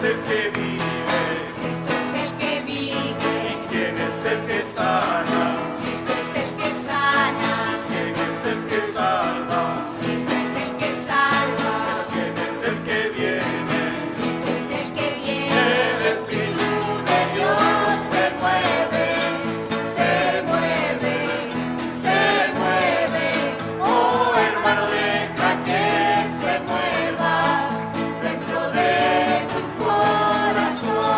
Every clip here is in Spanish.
es el que vive? Cristo es el que vive. ¿Y quién es el que sana? Cristo es el que sana. ¿Quién es el que salva? Cristo es el que salva. ¿Quién es el que viene? Cristo es el que viene. El Espíritu de Dios se mueve, se mueve, se mueve. Oh hermano, deja que se mueva dentro de tu corazón.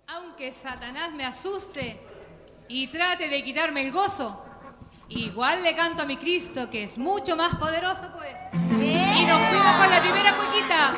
Aunque Satanás me asuste y trate de quitarme el gozo, igual le canto a mi Cristo, que es mucho más poderoso, pues. Y nos fuimos con la primera cuequita.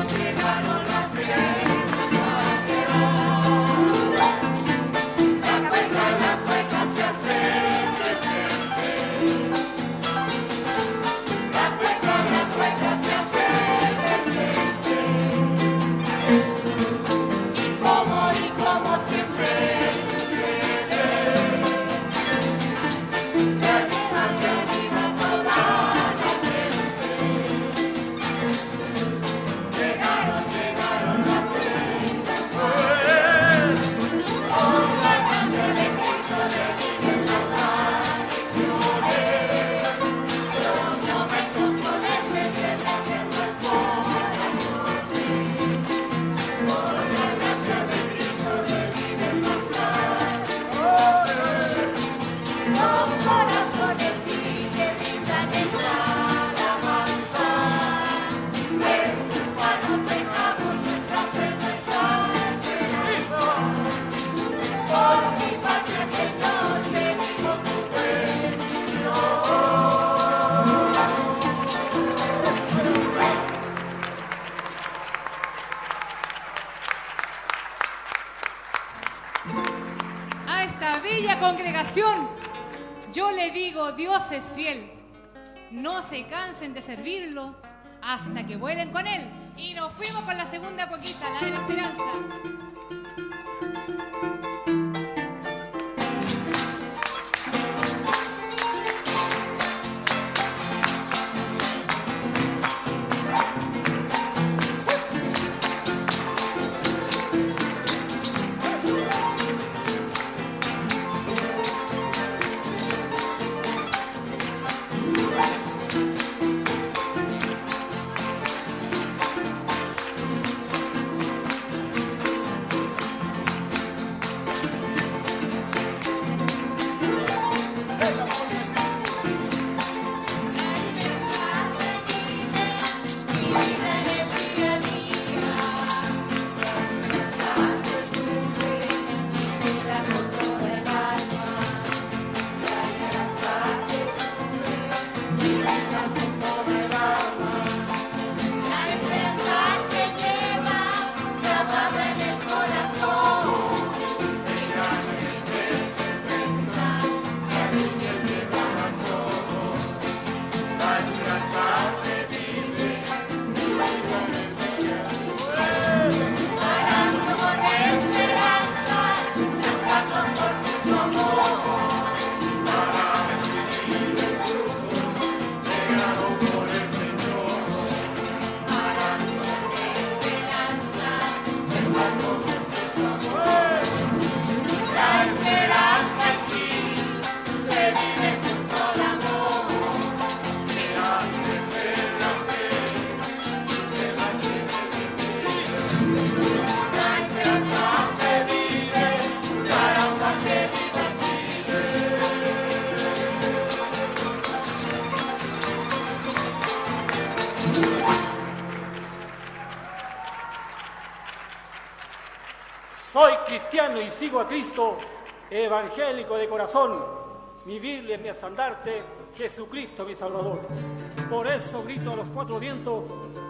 Llegaron las fiestas patrias. La cueca se hace presente. La cueca se hace presente. Y como siempre sucede, se anima toda la gente. Llegaron las fiestas patrias. Con la gracia de Cristo reviven las tradiciones. Los momentos solemnes se me hacen los corazones. Con la gracia de Cristo reviven las tradiciones. Los corazones sí que brindan esta alabanza. En tus manos dejamos nuestra fe, nuestra esperanza. Por mi patria, Señor, pedimos tu bendición. A esta bella congregación, yo le digo, Dios es fiel. No se cansen de servirlo hasta que vuelen con él. Y nos fuimos con la segunda poquita, la de la esperanza. Soy cristiano y sigo a Cristo, evangélico de corazón. Mi Biblia es mi estandarte, Jesucristo mi Salvador. Por eso grito a los cuatro vientos,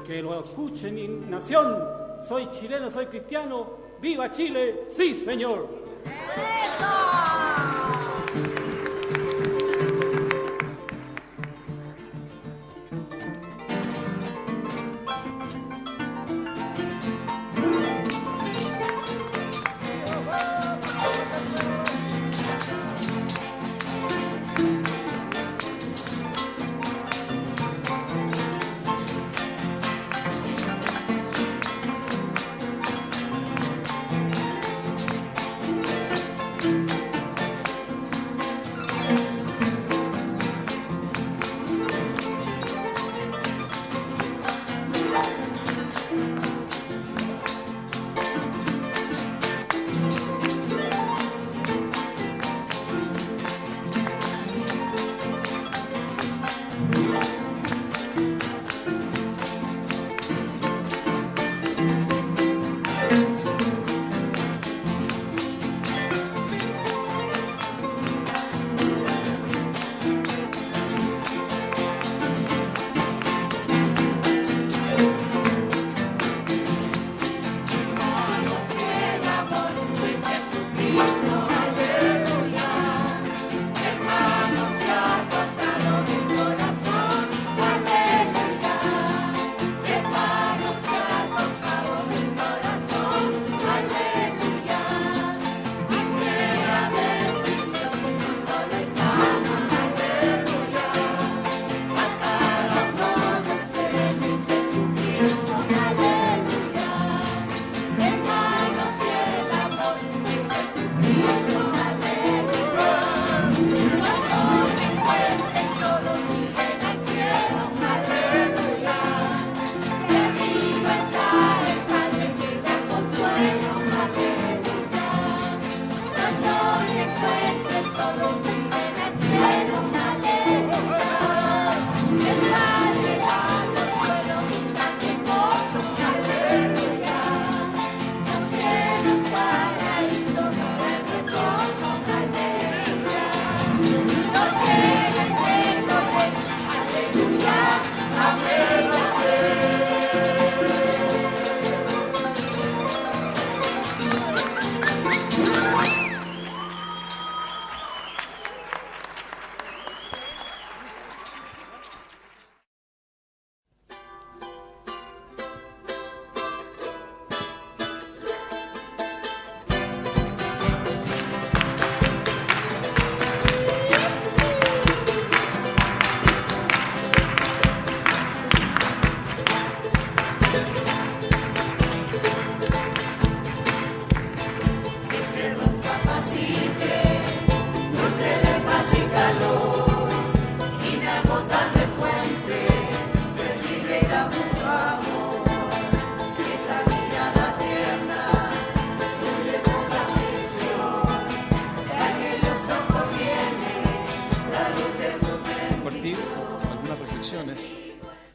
que lo escuche mi nación. Soy chileno, soy cristiano, ¡viva Chile! ¡Sí, señor!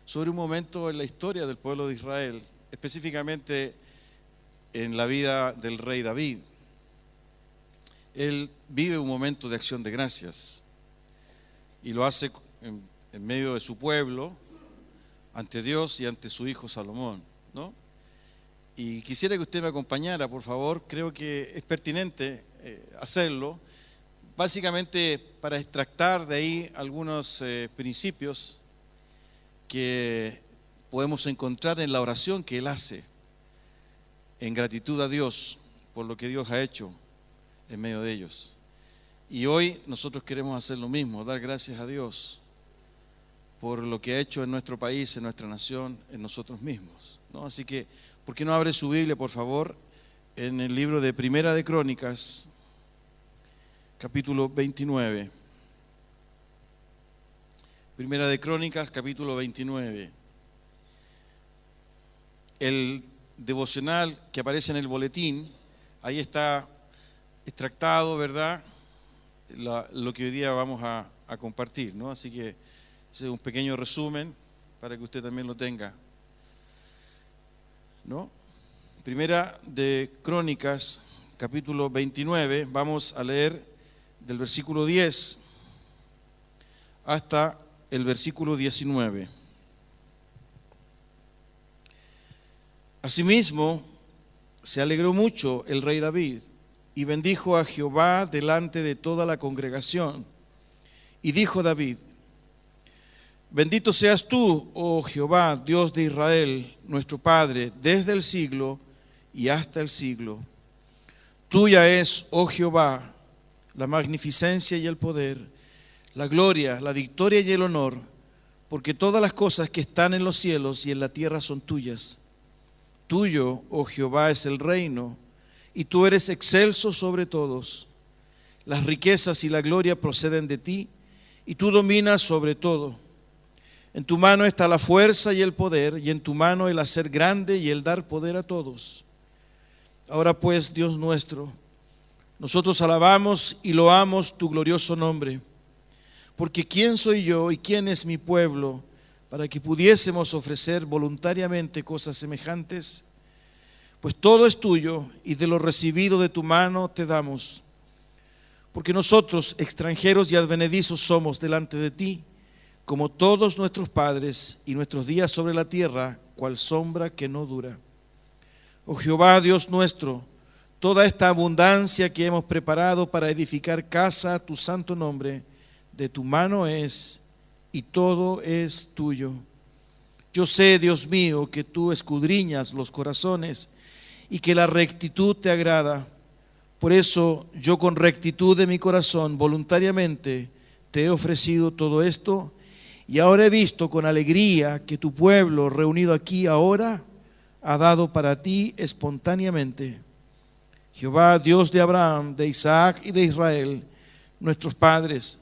Sobre un momento en la historia del pueblo de Israel, específicamente en la vida del rey David. Él vive un momento de acción de gracias y lo hace en medio de su pueblo, ante Dios y ante su hijo Salomón, ¿no? Y quisiera que usted me acompañara, por favor. Creo que es pertinente hacerlo, básicamente para extractar de ahí algunos principios que podemos encontrar en la oración que él hace en gratitud a Dios por lo que Dios ha hecho en medio de ellos. Y hoy nosotros queremos hacer lo mismo, dar gracias a Dios por lo que ha hecho en nuestro país, en nuestra nación, en nosotros mismos, ¿no? Así que, ¿por qué no abre su Biblia, por favor, en el libro de Primera de Crónicas, capítulo 29? Primera de Crónicas, capítulo 29. El devocional que aparece en el boletín, ahí está extractado, ¿verdad?, lo que hoy día vamos a compartir, ¿no? Así que ese es un pequeño resumen para que usted también lo tenga, ¿no? Primera de Crónicas, capítulo 29, vamos a leer del versículo 10 hasta el versículo 19. Asimismo, se alegró mucho el rey David y bendijo a Jehová delante de toda la congregación. Y dijo David: bendito seas tú, oh Jehová, Dios de Israel, nuestro Padre, desde el siglo y hasta el siglo. Tuya es, oh Jehová, la magnificencia y el poder, la gloria, la victoria y el honor, porque todas las cosas que están en los cielos y en la tierra son tuyas. Tuyo, oh Jehová, es el reino, y tú eres excelso sobre todos. Las riquezas y la gloria proceden de ti, y tú dominas sobre todo. En tu mano está la fuerza y el poder, y en tu mano el hacer grande y el dar poder a todos. Ahora pues, Dios nuestro, nosotros alabamos y loamos tu glorioso nombre, porque ¿quién soy yo y quién es mi pueblo para que pudiésemos ofrecer voluntariamente cosas semejantes? Pues todo es tuyo, y de lo recibido de tu mano te damos. Porque nosotros, extranjeros y advenedizos, somos delante de ti, como todos nuestros padres, y nuestros días sobre la tierra, cual sombra que no dura. Oh Jehová, Dios nuestro, toda esta abundancia que hemos preparado para edificar casa a tu santo nombre, de tu mano es, y todo es tuyo. Yo sé, Dios mío, que tú escudriñas los corazones y que la rectitud te agrada. Por eso yo, con rectitud de mi corazón, voluntariamente te he ofrecido todo esto, y ahora he visto con alegría que tu pueblo, reunido aquí ahora, ha dado para ti espontáneamente. Jehová, Dios de Abraham, de Isaac y de Israel, nuestros padres,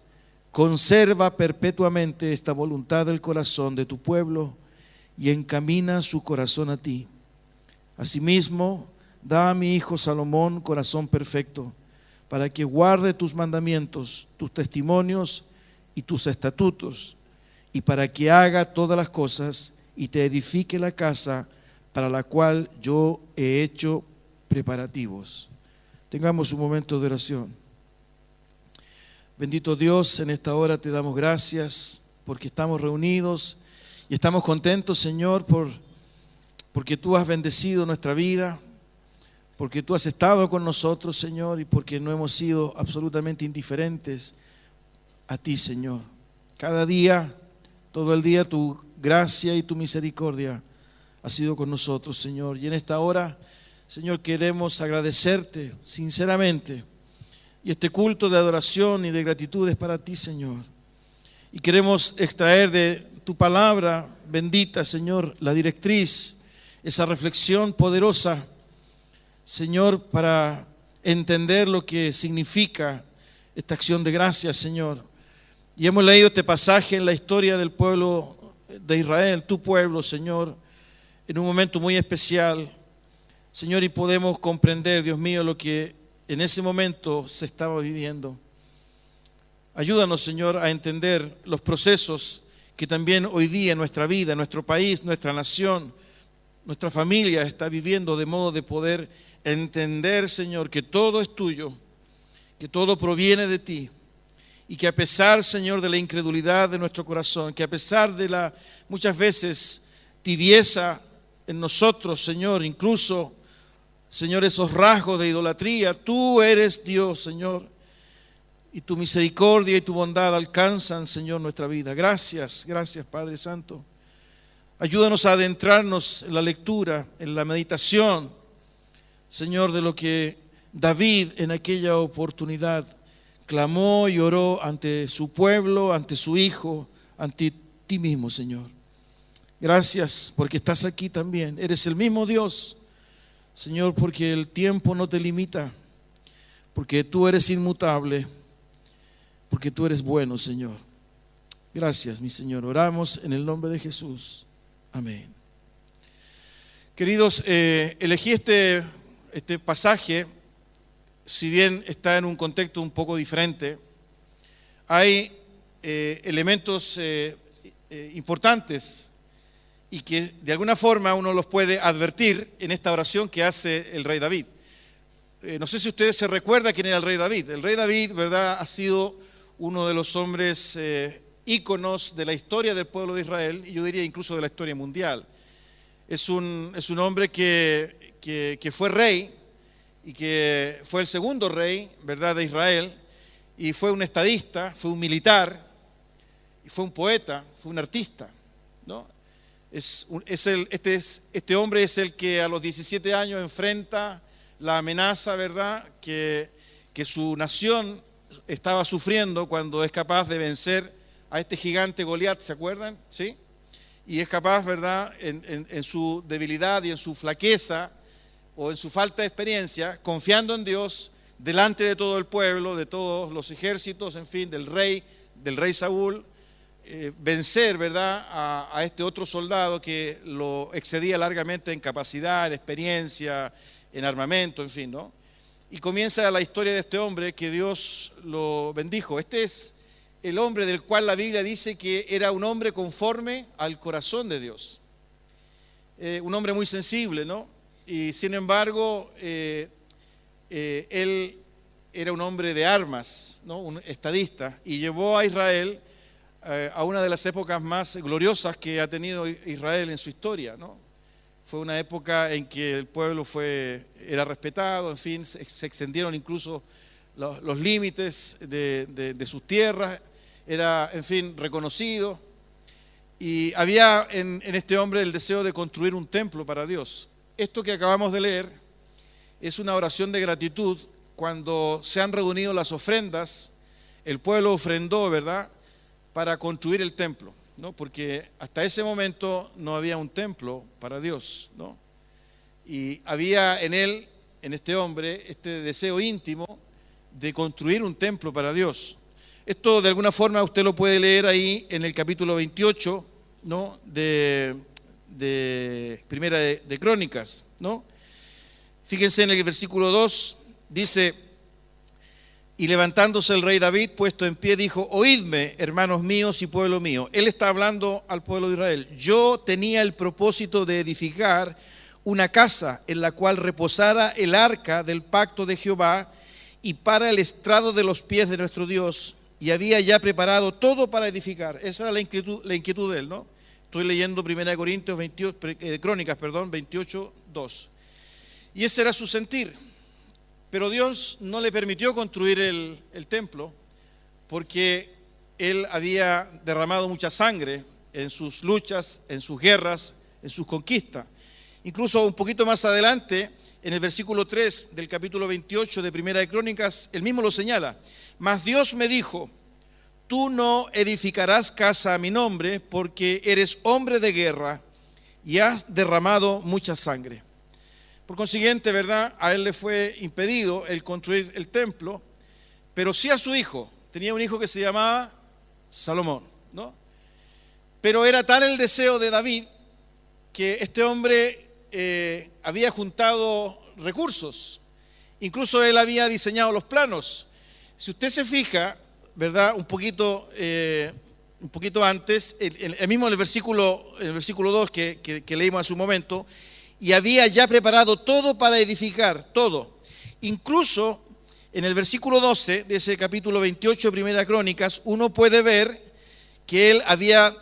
conserva perpetuamente esta voluntad del corazón de tu pueblo y encamina su corazón a ti. Asimismo, da a mi hijo Salomón corazón perfecto, para que guarde tus mandamientos, tus testimonios y tus estatutos, y para que haga todas las cosas y te edifique la casa para la cual yo he hecho preparativos. Tengamos un momento de oración. Bendito Dios, en esta hora te damos gracias porque estamos reunidos y estamos contentos, Señor, porque tú has bendecido nuestra vida, porque tú has estado con nosotros, Señor, y porque no hemos sido absolutamente indiferentes a ti, Señor. Cada día, todo el día, tu gracia y tu misericordia ha sido con nosotros, Señor. Y en esta hora, Señor, queremos agradecerte sinceramente. Y este culto de adoración y de gratitud es para ti, Señor. Y queremos extraer de tu palabra bendita, Señor, la directriz, esa reflexión poderosa, Señor, para entender lo que significa esta acción de gracias, Señor. Y hemos leído este pasaje en la historia del pueblo de Israel, tu pueblo, Señor, en un momento muy especial, Señor, y podemos comprender, Dios mío, lo que en ese momento se estaba viviendo. Ayúdanos, Señor, a entender los procesos que también hoy día en nuestra vida, en nuestro país, nuestra nación, nuestra familia está viviendo, de modo de poder entender, Señor, que todo es tuyo, que todo proviene de ti, y que a pesar, Señor, de la incredulidad de nuestro corazón, que a pesar de la muchas veces tibieza en nosotros, Señor, incluso, Señor, esos rasgos de idolatría, tú eres Dios, Señor, y tu misericordia y tu bondad alcanzan, Señor, nuestra vida. Gracias, gracias, Padre Santo. Ayúdanos a adentrarnos en la lectura, en la meditación, Señor, de lo que David en aquella oportunidad clamó y oró ante su pueblo, ante su hijo, ante ti mismo, Señor. Gracias porque estás aquí también. Eres el mismo Dios, Señor, porque el tiempo no te limita, porque tú eres inmutable, porque tú eres bueno, Señor. Gracias, mi Señor. Oramos en el nombre de Jesús. Amén. Queridos, elegí este pasaje, si bien está en un contexto un poco diferente. Hay elementos importantes y que de alguna forma uno los puede advertir en esta oración que hace el rey David. no sé si ustedes se recuerdan quién era el rey David. El rey David, ¿verdad?, ha sido uno de los hombres íconos de la historia del pueblo de Israel, y yo diría incluso de la historia mundial. Es un hombre que fue rey y que fue el segundo rey, ¿verdad?, de Israel, y fue un estadista, fue un militar, y fue un poeta, fue un artista, ¿no? Este hombre es el que a los 17 años enfrenta la amenaza, ¿verdad?, que su nación estaba sufriendo cuando es capaz de vencer a este gigante Goliat, ¿se acuerdan? ¿Sí? Y es capaz, ¿verdad?, en su debilidad y en su flaqueza o en su falta de experiencia, confiando en Dios, delante de todo el pueblo, de todos los ejércitos, en fin, del rey Saúl, vencer, ¿verdad?, a este otro soldado que lo excedía largamente en capacidad, en experiencia, en armamento, en fin, ¿no? Y comienza la historia de este hombre que Dios lo bendijo. Este es el hombre del cual la Biblia dice que era un hombre conforme al corazón de Dios. Un hombre muy sensible, ¿no? Y sin embargo, él era un hombre de armas, ¿no?, un estadista, y llevó a Israel a una de las épocas más gloriosas que ha tenido Israel en su historia, ¿no? Fue una época en que el pueblo era respetado, en fin, se extendieron incluso los límites de sus tierras, era, en fin, reconocido, y había en este hombre el deseo de construir un templo para Dios. Esto que acabamos de leer es una oración de gratitud. Cuando se han reunido las ofrendas, el pueblo ofrendó, ¿verdad?, para construir el templo, ¿no? Porque hasta ese momento no había un templo para Dios, ¿no? Y había en él, en este hombre, este deseo íntimo de construir un templo para Dios. Esto de alguna forma usted lo puede leer ahí en el capítulo 28, ¿no?, de Primera de Crónicas, ¿no? Fíjense en el versículo 2, dice: y levantándose el rey David, puesto en pie, dijo: oídme, hermanos míos y pueblo mío. Él está hablando al pueblo de Israel. Yo tenía el propósito de edificar una casa en la cual reposara el arca del pacto de Jehová y para el estrado de los pies de nuestro Dios, y había ya preparado todo para edificar. Esa era la inquietud de él, ¿no? Estoy leyendo 1 Corintios 28, 2. Y ese era su sentir. Pero Dios no le permitió construir el templo porque él había derramado mucha sangre en sus luchas, en sus guerras, en sus conquistas. Incluso un poquito más adelante, en el versículo 3 del capítulo 28 de Primera de Crónicas, él mismo lo señala: mas Dios me dijo: tú no edificarás casa a mi nombre, porque eres hombre de guerra y has derramado mucha sangre. Por consiguiente, ¿verdad?, a él le fue impedido el construir el templo, pero sí a su hijo. Tenía un hijo que se llamaba Salomón, ¿no? Pero era tal el deseo de David que este hombre había juntado recursos. Incluso él había diseñado los planos. Si usted se fija, ¿verdad?, un poquito antes, el mismo en el versículo 2 que leímos hace un momento, y había ya preparado todo para edificar, todo. Incluso en el versículo 12 de ese capítulo 28 de Primera Crónicas, uno puede ver que él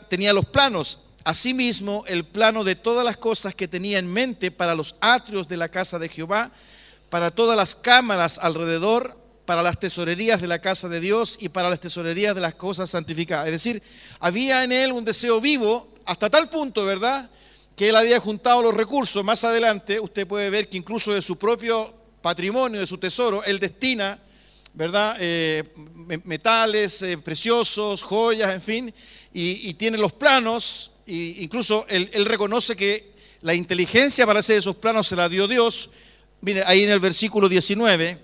tenía los planos. Asimismo, el plano de todas las cosas que tenía en mente para los atrios de la casa de Jehová, para todas las cámaras alrededor, para las tesorerías de la casa de Dios y para las tesorerías de las cosas santificadas. Es decir, había en él un deseo vivo hasta tal punto, ¿verdad?, que él había juntado los recursos. Más adelante usted puede ver que incluso de su propio patrimonio, de su tesoro, él destina, ¿verdad?, metales preciosos, joyas, en fin, y tiene los planos, e incluso él reconoce que la inteligencia para hacer esos planos se la dio Dios. Mire, ahí en el versículo 19,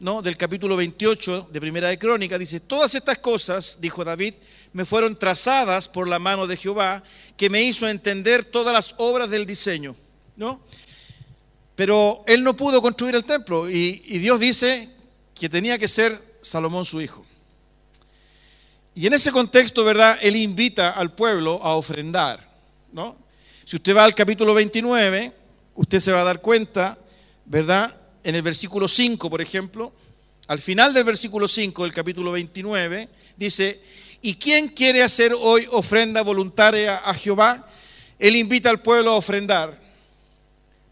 ¿no?, del capítulo 28 de Primera de Crónicas, dice: todas estas cosas, dijo David, me fueron trazadas por la mano de Jehová, que me hizo entender todas las obras del diseño, ¿no? Pero él no pudo construir el templo, y Dios dice que tenía que ser Salomón su hijo. Y en ese contexto, ¿verdad?, él invita al pueblo a ofrendar, ¿no? Si usted va al capítulo 29, usted se va a dar cuenta, ¿verdad?, en el versículo 5, por ejemplo, al final del versículo 5 del capítulo 29, dice: ¿y quién quiere hacer hoy ofrenda voluntaria a Jehová? Él invita al pueblo a ofrendar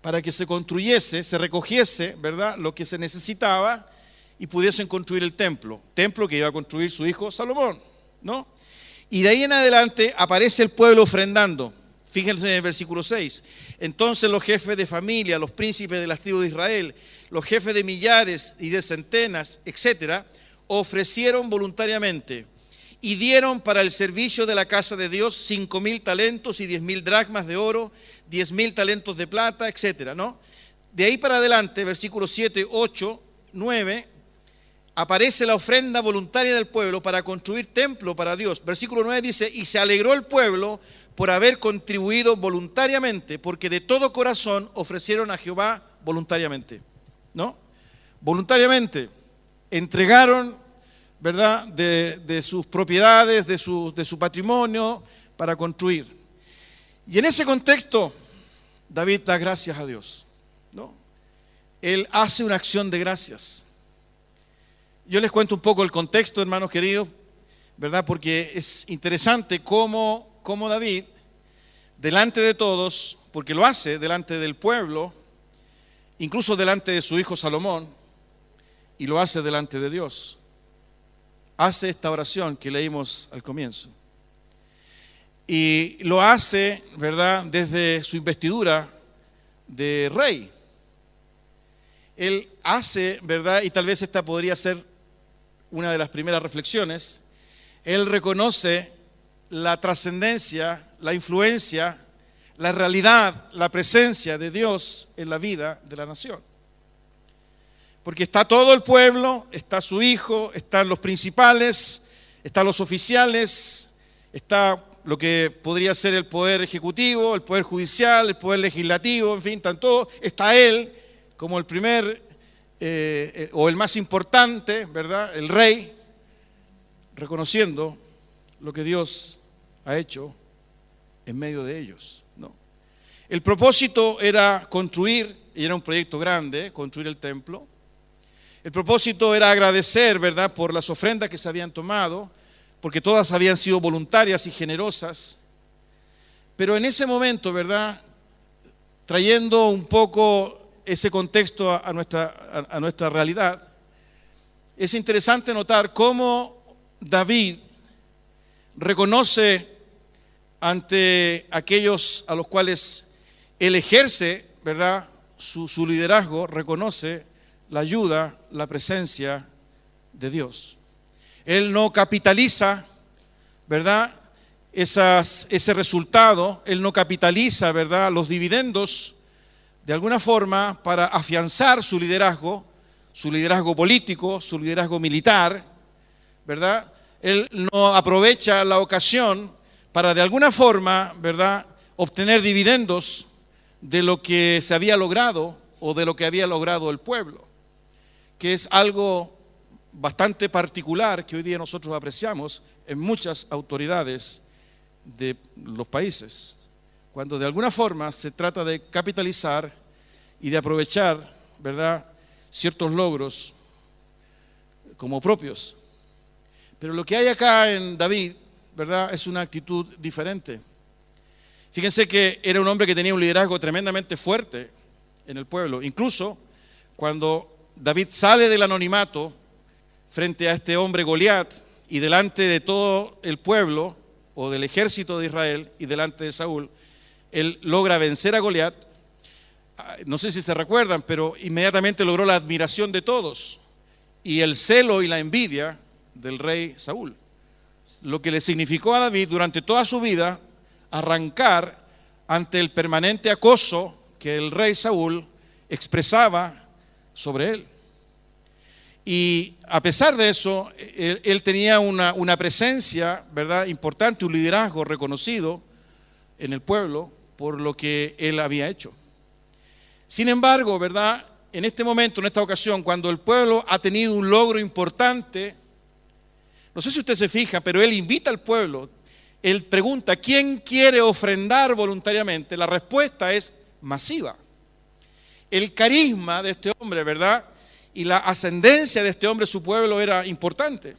para que se construyese, se recogiese, ¿verdad?, lo que se necesitaba y pudiesen construir el templo que iba a construir su hijo Salomón, ¿no? Y de ahí en adelante aparece el pueblo ofrendando. Fíjense en el versículo 6. Entonces los jefes de familia, los príncipes de las tribus de Israel, los jefes de millares y de centenas, etcétera, ofrecieron voluntariamente y dieron para el servicio de la casa de Dios 5,000 talentos y 10,000 dracmas de oro, 10,000 talentos de plata, etcétera, ¿no? De ahí para adelante, versículos 7, 8, 9, aparece la ofrenda voluntaria del pueblo para construir templo para Dios. Versículo 9 dice: y se alegró el pueblo por haber contribuido voluntariamente, porque de todo corazón ofrecieron a Jehová voluntariamente, ¿no? Voluntariamente entregaron, ¿verdad?, de sus propiedades, de su patrimonio para construir. Y en ese contexto, David da gracias a Dios, ¿no? Él hace una acción de gracias. Yo les cuento un poco el contexto, hermanos queridos, ¿verdad?, porque es interesante cómo David, delante de todos, porque lo hace delante del pueblo, incluso delante de su hijo Salomón, y lo hace delante de Dios, hace esta oración que leímos al comienzo. Y lo hace, ¿verdad?, desde su investidura de rey. Él hace, ¿verdad?, y tal vez esta podría ser una de las primeras reflexiones, él reconoce la trascendencia, la influencia, la realidad, la presencia de Dios en la vida de la nación. Porque está todo el pueblo, está su hijo, están los principales, están los oficiales, está lo que podría ser el poder ejecutivo, el poder judicial, el poder legislativo, en fin, están todos. Está él como el primer o el más importante, ¿verdad?, el rey, reconociendo lo que Dios ha hecho en medio de ellos, ¿no? El propósito era construir, y era un proyecto grande, construir el templo. El propósito era agradecer, ¿verdad?, por las ofrendas que se habían tomado, porque todas habían sido voluntarias y generosas. Pero en ese momento, ¿verdad?, trayendo un poco ese contexto a nuestra realidad, es interesante notar cómo David reconoce ante aquellos a los cuales él ejerce, ¿verdad?, su liderazgo, reconoce la ayuda, la presencia de Dios. Él no capitaliza, ¿verdad?, ese resultado, él no capitaliza, ¿verdad?, los dividendos de alguna forma para afianzar su liderazgo político, su liderazgo militar, ¿verdad? Él no aprovecha la ocasión para de alguna forma, ¿verdad?, obtener dividendos de lo que se había logrado o de lo que había logrado el pueblo, que es algo bastante particular que hoy día nosotros apreciamos en muchas autoridades de los países, cuando de alguna forma se trata de capitalizar y de aprovechar, ¿verdad?, ciertos logros como propios. Pero lo que hay acá en David, ¿verdad?, es una actitud diferente. Fíjense que era un hombre que tenía un liderazgo tremendamente fuerte en el pueblo. Incluso cuando David sale del anonimato frente a este hombre Goliat y delante de todo el pueblo o del ejército de Israel y delante de Saúl, él logra vencer a Goliat. No sé si se recuerdan, pero inmediatamente logró la admiración de todos y el celo y la envidia del rey Saúl, lo que le significó a David durante toda su vida arrancar ante el permanente acoso que el rey Saúl expresaba sobre él. Y a pesar de eso, él tenía una presencia, ¿verdad?, importante, un liderazgo reconocido en el pueblo por lo que él había hecho. Sin embargo, ¿verdad?, en este momento, en esta ocasión, cuando el pueblo ha tenido un logro importante, no sé si usted se fija, pero él invita al pueblo, él pregunta, ¿quién quiere ofrendar voluntariamente? La respuesta es masiva. el carisma de este hombre, ¿verdad? Y la ascendencia de este hombre, su pueblo, era importante.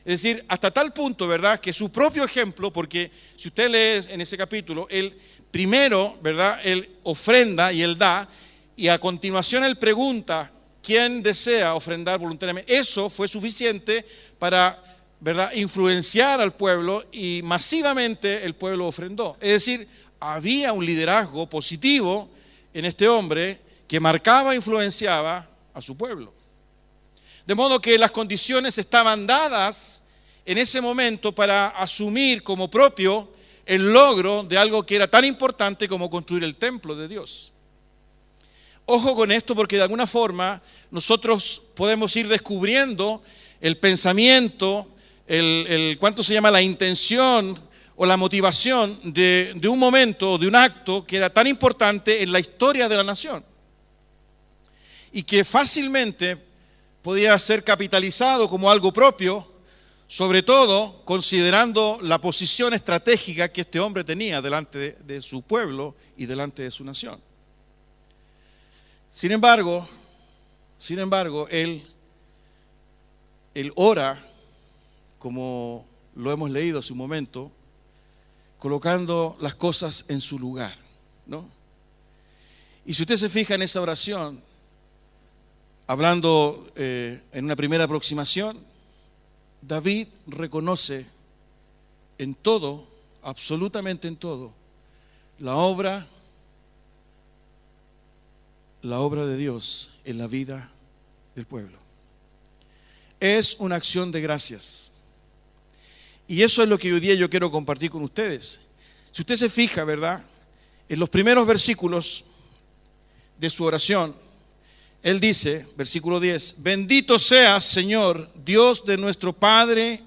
Es decir, hasta tal punto, ¿verdad?, que su propio ejemplo, porque si usted lee en ese capítulo, él primero, ¿verdad?, él ofrenda y él da, y a continuación él pregunta quién desea ofrendar voluntariamente. Eso fue suficiente para, ¿verdad?, influenciar al pueblo, y masivamente el pueblo ofrendó. Es decir, había un liderazgo positivo en este hombre que marcaba e influenciaba a su pueblo. De modo que las condiciones estaban dadas en ese momento para asumir como propio el logro de algo que era tan importante como construir el templo de Dios. Ojo con esto, porque de alguna forma nosotros podemos ir descubriendo el pensamiento, ¿cuánto se llama?, la intención o la motivación de un momento, de un acto que era tan importante en la historia de la nación y que fácilmente podía ser capitalizado como algo propio, sobre todo considerando la posición estratégica que este hombre tenía delante de su pueblo y delante de su nación. Sin embargo, él ora, como lo hemos leído hace un momento, colocando las cosas en su lugar, ¿no? Y si usted se fija en esa oración, hablando en una primera aproximación, David reconoce en todo, absolutamente en todo, la obra de Dios en la vida del pueblo. Es una acción de gracias. Y eso es lo que hoy día yo quiero compartir con ustedes. Si usted se fija, ¿verdad?, en los primeros versículos de su oración, él dice, versículo 10, bendito seas, Señor, Dios de nuestro Padre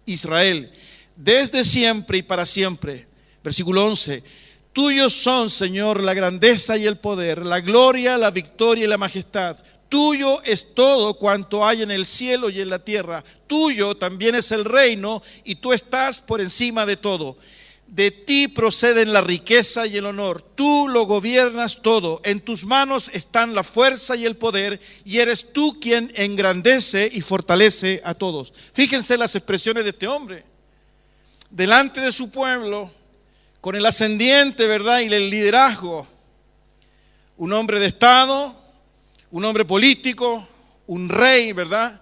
Israel, desde siempre y para siempre. Versículo 11, tuyos son, Señor, la grandeza y el poder, la gloria, la victoria y la majestad. Tuyo es todo cuanto hay en el cielo y en la tierra. Tuyo también es el reino y tú estás por encima de todo. De ti proceden la riqueza y el honor. Tú lo gobiernas todo. En tus manos están la fuerza y el poder, y eres tú quien engrandece y fortalece a todos. Fíjense las expresiones de este hombre. Delante de su pueblo, con el ascendiente, ¿verdad?, y el liderazgo. Un hombre de Estado, un hombre político, un rey, ¿verdad?,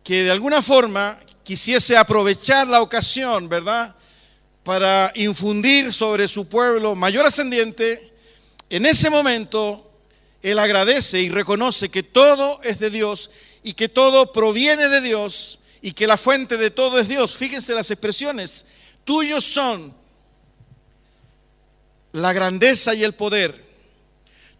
que de alguna forma quisiese aprovechar la ocasión, ¿verdad?, para infundir sobre su pueblo mayor ascendiente. En ese momento, él agradece y reconoce que todo es de Dios y que todo proviene de Dios y que la fuente de todo es Dios. Fíjense las expresiones. Tuyos son la grandeza y el poder.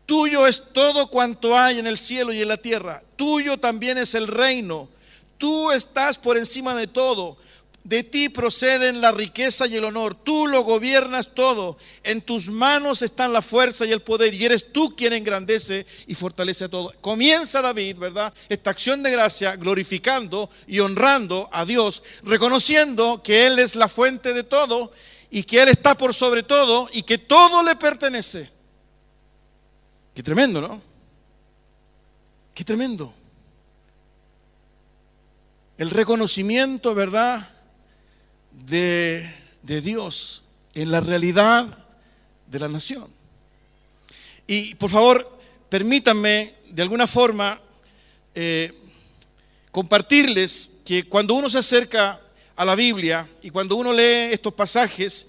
Tuyo es todo cuanto hay en el cielo y en la tierra. Tuyo también es el reino. Tú estás por encima de todo. De ti proceden la riqueza y el honor. Tú lo gobiernas todo. En tus manos están la fuerza y el poder. Y eres tú quien engrandece y fortalece a todo. Comienza David, ¿verdad?, esta acción de gracia glorificando y honrando a Dios, reconociendo que Él es la fuente de todo y que Él está por sobre todo y que todo le pertenece. Qué tremendo, ¿no? Qué tremendo. El reconocimiento, ¿verdad?, de Dios en la realidad de la nación. Y por favor, permítanme de alguna forma compartirles que cuando uno se acerca a la Biblia y cuando uno lee estos pasajes,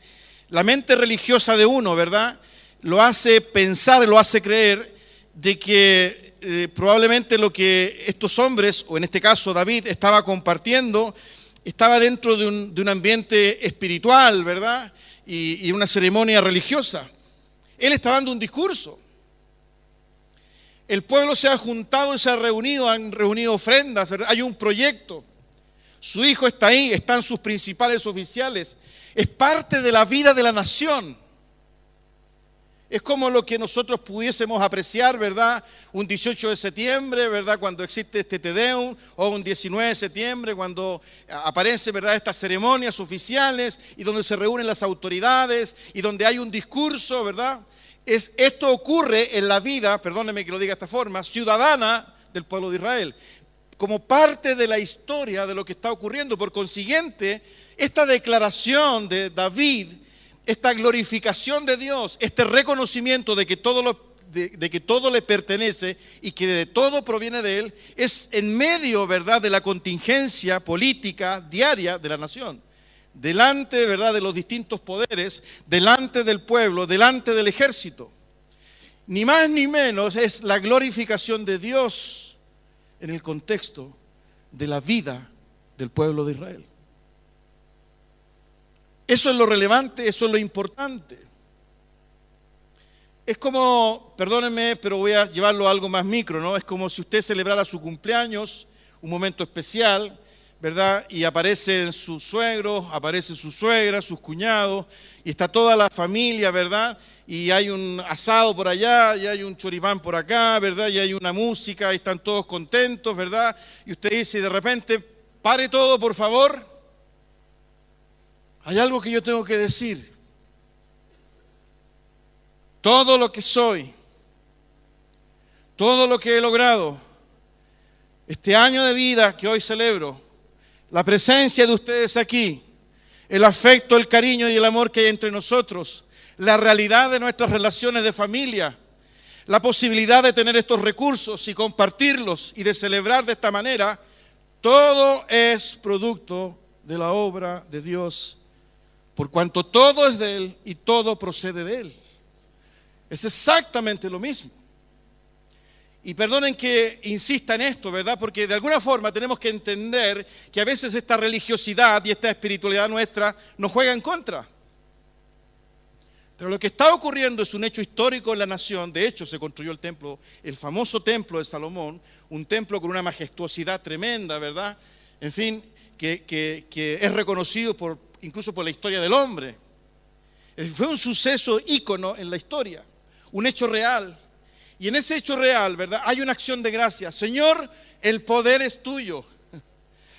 la mente religiosa de uno, ¿verdad?, lo hace pensar, lo hace creer de que probablemente lo que estos hombres, o en este caso David, estaba compartiendo, estaba dentro de un ambiente espiritual, ¿verdad?, y una ceremonia religiosa. Él está dando un discurso. El pueblo se ha juntado y se ha reunido, han reunido ofrendas, ¿verdad? Hay un proyecto. Su hijo está ahí, están sus principales oficiales. Es parte de la vida de la nación. Es como lo que nosotros pudiésemos apreciar, ¿verdad?, un 18 de septiembre, ¿verdad?, cuando existe este Te Deum, o un 19 de septiembre, cuando aparecen, ¿verdad?, estas ceremonias oficiales y donde se reúnen las autoridades y donde hay un discurso, ¿verdad? Esto ocurre en la vida, perdónenme que lo diga de esta forma, ciudadana del pueblo de Israel, como parte de la historia de lo que está ocurriendo. Por consiguiente, esta declaración de David, esta glorificación de Dios, este reconocimiento de que todo le pertenece y que de todo proviene de Él, es en medio, ¿verdad?, de la contingencia política diaria de la nación. Delante, ¿verdad?, de los distintos poderes, delante del pueblo, delante del ejército. Ni más ni menos es la glorificación de Dios en el contexto de la vida del pueblo de Israel. Eso es lo relevante, eso es lo importante. Es como, perdónenme, pero voy a llevarlo a algo más micro, ¿no? Es como si usted celebrara su cumpleaños, un momento especial, ¿verdad? Y aparecen sus suegros, aparece su suegra, sus cuñados, y está toda la familia, ¿verdad? Y hay un asado por allá, y hay un choripán por acá, ¿verdad? Y hay una música, y están todos contentos, ¿verdad? Y usted dice, y de repente, pare todo, por favor. Hay algo que yo tengo que decir. Todo lo que soy, todo lo que he logrado, este año de vida que hoy celebro, la presencia de ustedes aquí, el afecto, el cariño y el amor que hay entre nosotros, la realidad de nuestras relaciones de familia, la posibilidad de tener estos recursos y compartirlos y de celebrar de esta manera, todo es producto de la obra de Dios, por cuanto todo es de Él y todo procede de Él. Es exactamente lo mismo. Y perdonen que insista en esto, ¿verdad? Porque de alguna forma tenemos que entender que a veces esta religiosidad y esta espiritualidad nuestra nos juega en contra. Pero lo que está ocurriendo es un hecho histórico en la nación. De hecho, se construyó el templo, el famoso templo de Salomón, un templo con una majestuosidad tremenda, ¿verdad? En fin, que es reconocido incluso por la historia del hombre. Fue un suceso ícono en la historia, un hecho real. Y en ese hecho real, ¿verdad?, hay una acción de gracia. Señor, el poder es tuyo,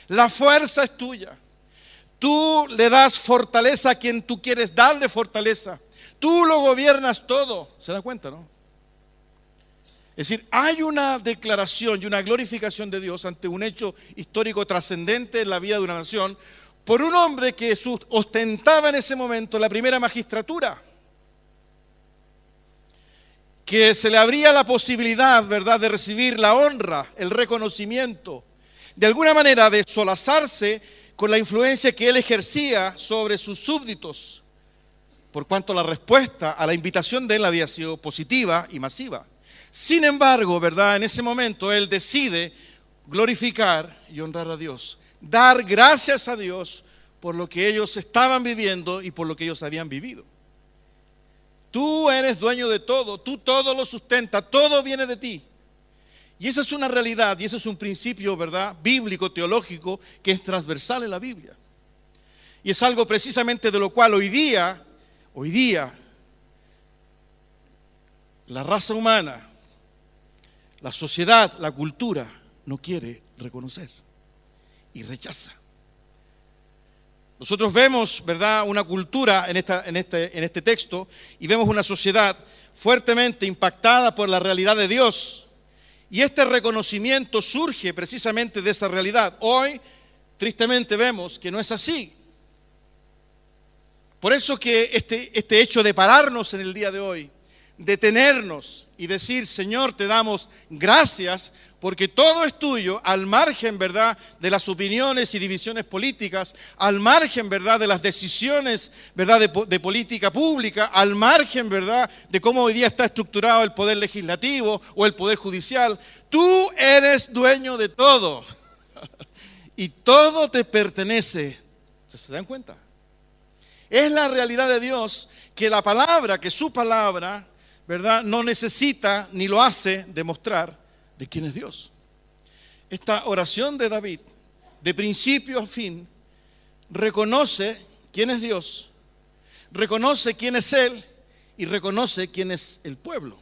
la fuerza es tuya. Tú le das fortaleza a quien tú quieres darle fortaleza. Tú lo gobiernas todo. ¿Se da cuenta, no? Es decir, hay una declaración y una glorificación de Dios ante un hecho histórico trascendente en la vida de una nación por un hombre que ostentaba en ese momento la primera magistratura, que se le abría la posibilidad, ¿verdad?, de recibir la honra, el reconocimiento, de alguna manera de solazarse con la influencia que él ejercía sobre sus súbditos, por cuanto la respuesta a la invitación de él había sido positiva y masiva. Sin embargo, ¿verdad?, en ese momento él decide glorificar y honrar a Dios, dar gracias a Dios por lo que ellos estaban viviendo y por lo que ellos habían vivido. Tú eres dueño de todo, tú todo lo sustentas, todo viene de ti. Y esa es una realidad y ese es un principio, ¿verdad?, bíblico, teológico, que es transversal en la Biblia. Y es algo precisamente de lo cual hoy día, la raza humana, la sociedad, la cultura, no quiere reconocer y rechaza. Nosotros vemos, ¿verdad?, una cultura en este texto y vemos una sociedad fuertemente impactada por la realidad de Dios. Y este reconocimiento surge precisamente de esa realidad. Hoy, tristemente, vemos que no es así. Por eso que este hecho de pararnos en el día de hoy, detenernos y decir, Señor, te damos gracias porque todo es tuyo, al margen, ¿verdad?, de las opiniones y divisiones políticas, al margen, ¿verdad?, de las decisiones, ¿verdad?, de política pública, al margen, ¿verdad?, de cómo hoy día está estructurado el poder legislativo o el poder judicial. Tú eres dueño de todo y todo te pertenece. ¿Se dan cuenta? Es la realidad de Dios que la palabra, que su palabra, ¿verdad?, no necesita ni lo hace demostrar de quién es Dios. Esta oración de David, de principio a fin, reconoce quién es Dios, reconoce quién es Él y reconoce quién es el pueblo.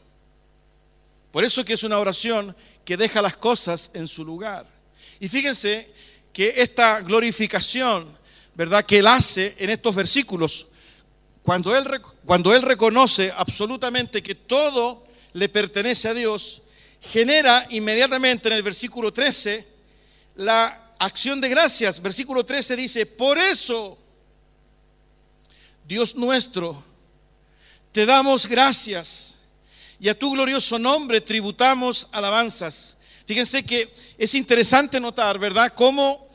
Por eso que es una oración que deja las cosas en su lugar. Y fíjense que esta glorificación, ¿verdad?, que Él hace en estos versículos, cuando él reconoce absolutamente que todo le pertenece a Dios, genera inmediatamente en el versículo 13 la acción de gracias. Versículo 13 dice: por eso, Dios nuestro, te damos gracias y a tu glorioso nombre tributamos alabanzas. Fíjense que es interesante notar, ¿verdad?, cómo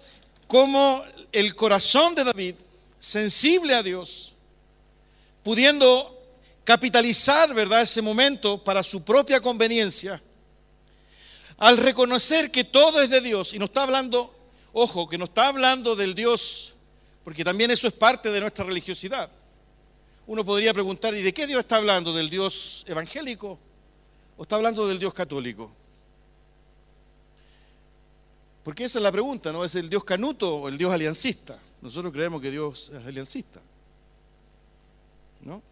el corazón de David, sensible a Dios, pudiendo capitalizar, ¿verdad?, ese momento para su propia conveniencia, al reconocer que todo es de Dios, y no está hablando, ojo, que no está hablando del Dios, porque también eso es parte de nuestra religiosidad. Uno podría preguntar, ¿y de qué Dios está hablando? ¿Del Dios evangélico o está hablando del Dios católico? Porque esa es la pregunta, ¿no? ¿Es el Dios canuto o el Dios aliancista? Nosotros creemos que Dios es aliancista, ¿no?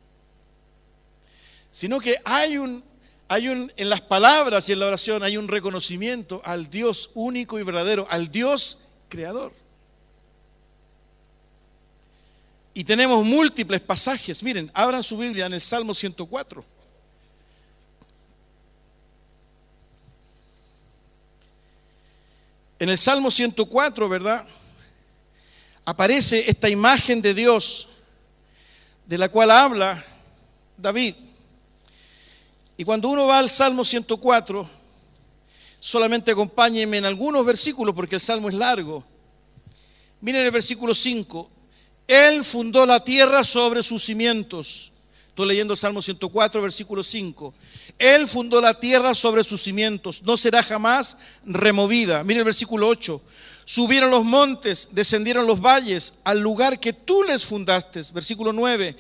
Sino que en las palabras y en la oración hay un reconocimiento al Dios único y verdadero, al Dios creador. Y tenemos múltiples pasajes. Miren, abran su Biblia en el Salmo 104. En el Salmo 104, ¿verdad?, aparece esta imagen de Dios de la cual habla David. Y cuando uno va al Salmo 104, solamente acompáñenme en algunos versículos porque el Salmo es largo. Miren el versículo 5. Él fundó la tierra sobre sus cimientos. Estoy leyendo el Salmo 104, versículo 5. Él fundó la tierra sobre sus cimientos, no será jamás removida. Miren el versículo 8. Subieron los montes, descendieron los valles, al lugar que tú les fundaste. Versículo 9.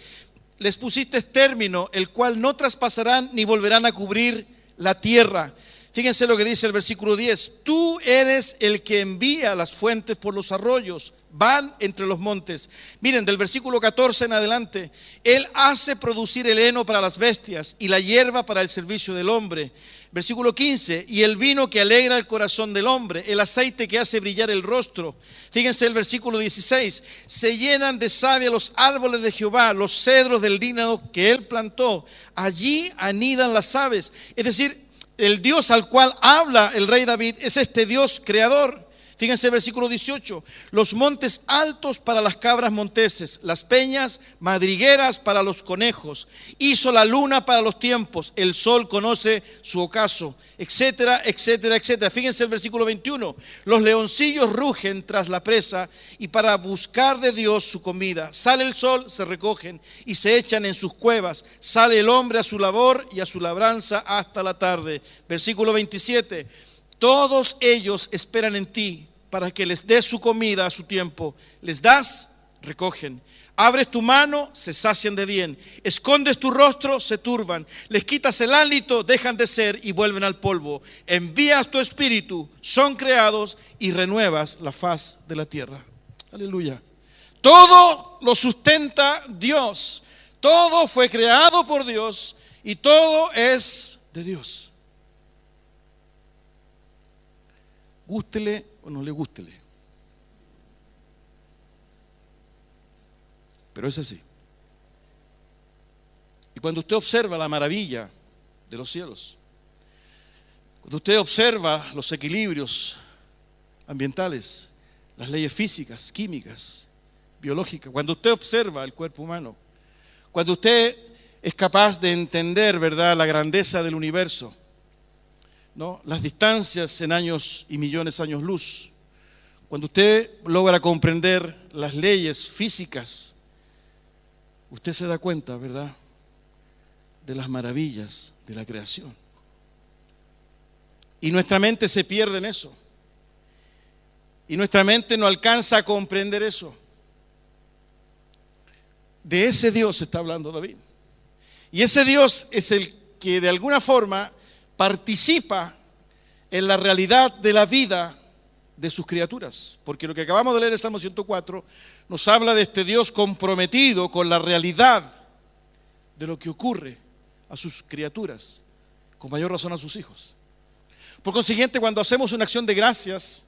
Les pusiste término, el cual no traspasarán ni volverán a cubrir la tierra. Fíjense lo que dice el versículo 10. Tú eres el que envía las fuentes por los arroyos, van entre los montes. Miren, del versículo 14 en adelante, Él hace producir el heno para las bestias y la hierba para el servicio del hombre. Versículo 15, y el vino que alegra el corazón del hombre, el aceite que hace brillar el rostro. Fíjense el versículo 16, se llenan de savia los árboles de Jehová, los cedros del Líbano que Él plantó. Allí anidan las aves. Es decir, el Dios al cual habla el rey David es este Dios creador. Fíjense el versículo 18, los montes altos para las cabras monteses, las peñas madrigueras para los conejos, hizo la luna para los tiempos, el sol conoce su ocaso, etcétera, etcétera, etcétera. Fíjense el versículo 21, los leoncillos rugen tras la presa y para buscar de Dios su comida. Sale el sol, se recogen y se echan en sus cuevas, sale el hombre a su labor y a su labranza hasta la tarde. Versículo 27, todos ellos esperan en ti para que les des su comida a su tiempo. Les das, recogen. Abres tu mano, se sacian de bien. Escondes tu rostro, se turban. Les quitas el hálito, dejan de ser y vuelven al polvo. Envías tu espíritu, son creados y renuevas la faz de la tierra. Aleluya. Todo lo sustenta Dios. Todo fue creado por Dios y todo es de Dios. Gústele o no le gústele. Pero es así. Y cuando usted observa la maravilla de los cielos, cuando usted observa los equilibrios ambientales, las leyes físicas, químicas, biológicas, cuando usted observa el cuerpo humano, cuando usted es capaz de entender, ¿verdad?, la grandeza del universo, ¿no?, las distancias en años y millones de años luz, cuando usted logra comprender las leyes físicas, usted se da cuenta, ¿verdad?, de las maravillas de la creación. Y nuestra mente se pierde en eso. Y nuestra mente no alcanza a comprender eso. De ese Dios está hablando David. Y ese Dios es el que de alguna forma participa en la realidad de la vida de sus criaturas, porque lo que acabamos de leer en el Salmo 104 nos habla de este Dios comprometido con la realidad de lo que ocurre a sus criaturas, con mayor razón a sus hijos. Por consiguiente, cuando hacemos una acción de gracias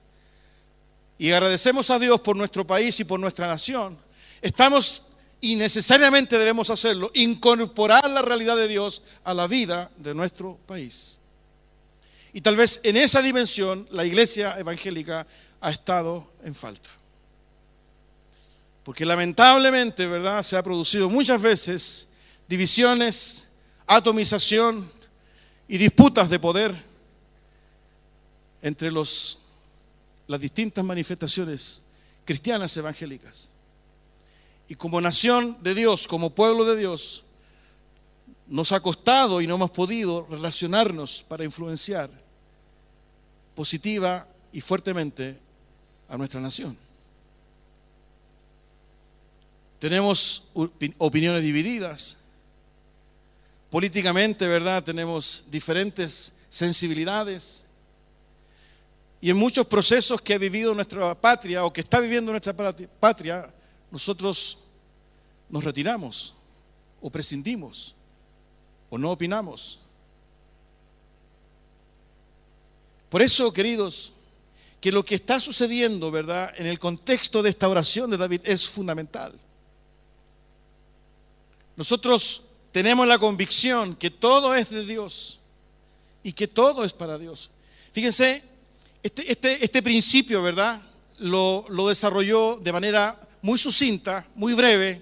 y agradecemos a Dios por nuestro país y por nuestra nación, estamos y necesariamente debemos hacerlo, incorporar la realidad de Dios a la vida de nuestro país. Y tal vez en esa dimensión la iglesia evangélica ha estado en falta. Porque lamentablemente, ¿verdad?, se ha producido muchas veces divisiones, atomización y disputas de poder entre las distintas manifestaciones cristianas evangélicas. Y como nación de Dios, como pueblo de Dios, nos ha costado y no hemos podido relacionarnos para influenciar positiva y fuertemente a nuestra nación. Tenemos opiniones divididas. Políticamente, ¿verdad?, tenemos diferentes sensibilidades. Y en muchos procesos que ha vivido nuestra patria o que está viviendo nuestra patria, nosotros nos retiramos o prescindimos o no opinamos. Por eso, queridos, que lo que está sucediendo, ¿verdad?, en el contexto de esta oración de David es fundamental. Nosotros tenemos la convicción que todo es de Dios y que todo es para Dios. Fíjense, este principio, ¿verdad?, lo desarrolló de manera muy sucinta, muy breve,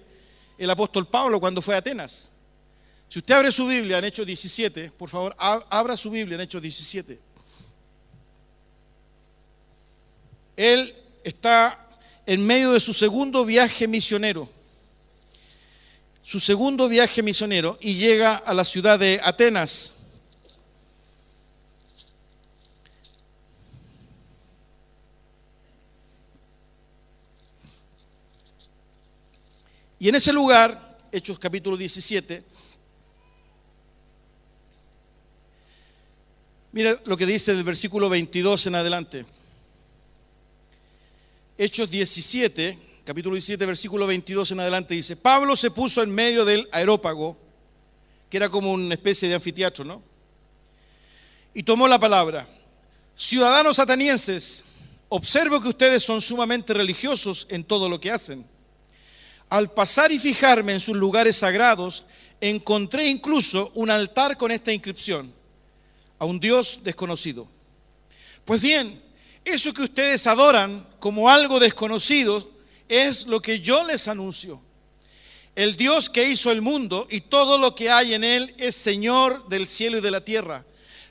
el apóstol Pablo cuando fue a Atenas. Si usted abre su Biblia en Hechos 17, por favor, abra su Biblia en Hechos 17. Él está en medio de su segundo viaje misionero. Y llega a la ciudad de Atenas. Y en ese lugar, Hechos capítulo 17, mira lo que dice del versículo 22 en adelante. Hechos 17, capítulo 17, versículo 22 en adelante dice: Pablo se puso en medio del Areópago, que era como una especie de anfiteatro, ¿no? Y tomó la palabra: ciudadanos atenienses, observo que ustedes son sumamente religiosos en todo lo que hacen. Al pasar y fijarme en sus lugares sagrados, encontré incluso un altar con esta inscripción: a un Dios desconocido. Pues bien, eso que ustedes adoran como algo desconocido es lo que yo les anuncio. El Dios que hizo el mundo y todo lo que hay en él es Señor del cielo y de la tierra.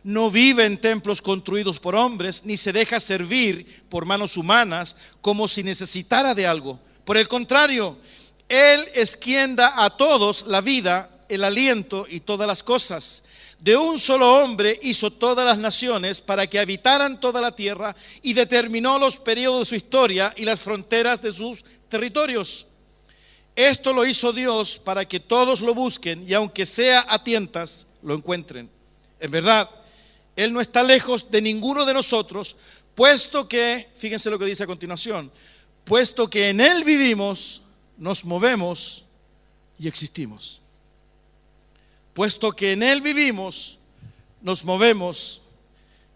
No vive en templos construidos por hombres, ni se deja servir por manos humanas como si necesitara de algo. Por el contrario, Él es quien da a todos la vida, el aliento y todas las cosas. De un solo hombre hizo todas las naciones para que habitaran toda la tierra y determinó los periodos de su historia y las fronteras de sus territorios. Esto lo hizo Dios para que todos lo busquen y aunque sea a tientas, lo encuentren. En verdad, Él no está lejos de ninguno de nosotros, puesto que, fíjense lo que dice a continuación, puesto que en Él vivimos, nos movemos y existimos. Puesto que en Él vivimos, nos movemos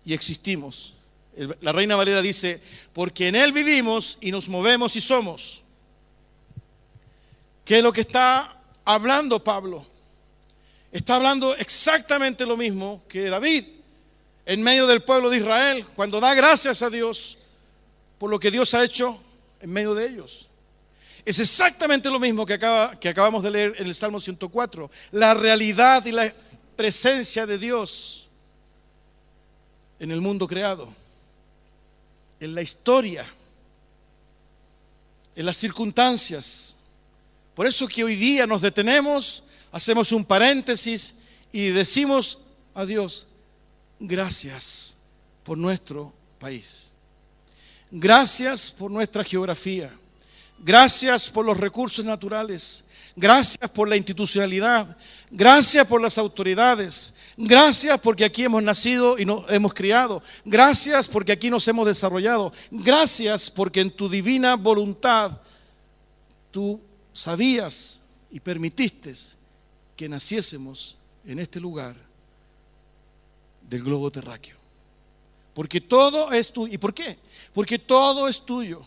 y existimos. La Reina Valera dice: porque en Él vivimos y nos movemos y somos. ¿Qué es lo que está hablando Pablo? Está hablando exactamente lo mismo que David en medio del pueblo de Israel, cuando da gracias a Dios por lo que Dios ha hecho en medio de ellos. Es exactamente lo mismo que acabamos de leer en el Salmo 104. La realidad y la presencia de Dios en el mundo creado, en la historia, en las circunstancias. Por eso que hoy día nos detenemos, hacemos un paréntesis y decimos a Dios: gracias por nuestro país. Gracias por nuestra geografía. Gracias por los recursos naturales, gracias por la institucionalidad, gracias por las autoridades, gracias porque aquí hemos nacido y nos hemos criado, gracias porque aquí nos hemos desarrollado, gracias porque en tu divina voluntad tú sabías y permitiste que naciésemos en este lugar del globo terráqueo. Porque todo es tuyo. ¿Y por qué? Porque todo es tuyo.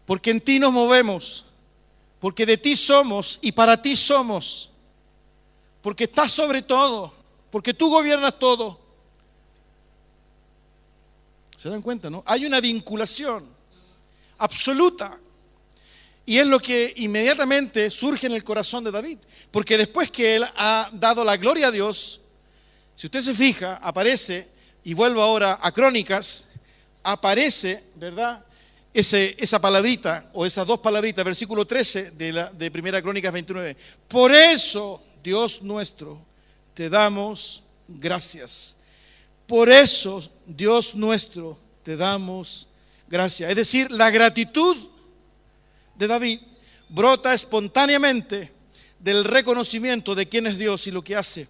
Porque en ti nos movemos, porque de ti somos y para ti somos, porque estás sobre todo, porque tú gobiernas todo. ¿Se dan cuenta, no? Hay una vinculación absoluta. Y es lo que inmediatamente surge en el corazón de David, porque después que él ha dado la gloria a Dios, si usted se fija, aparece, y vuelvo ahora a Crónicas, aparece, ¿verdad?, esa palabrita, o esas dos palabritas, versículo 13 de Primera Crónicas 29. Por eso, Dios nuestro, te damos gracias. Por eso, Dios nuestro, te damos gracias. Es decir, la gratitud de David brota espontáneamente del reconocimiento de quién es Dios y lo que hace.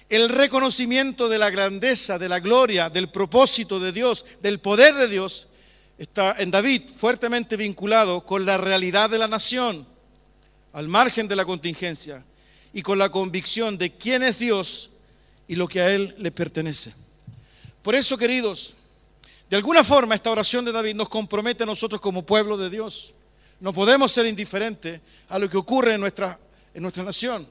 El reconocimiento de la grandeza, de la gloria, del propósito de Dios, del poder de Dios, está en David fuertemente vinculado con la realidad de la nación, al margen de la contingencia, y con la convicción de quién es Dios y lo que a Él le pertenece. Por eso, queridos, de alguna forma esta oración de David nos compromete a nosotros como pueblo de Dios. No podemos ser indiferentes a lo que ocurre en nuestra nación.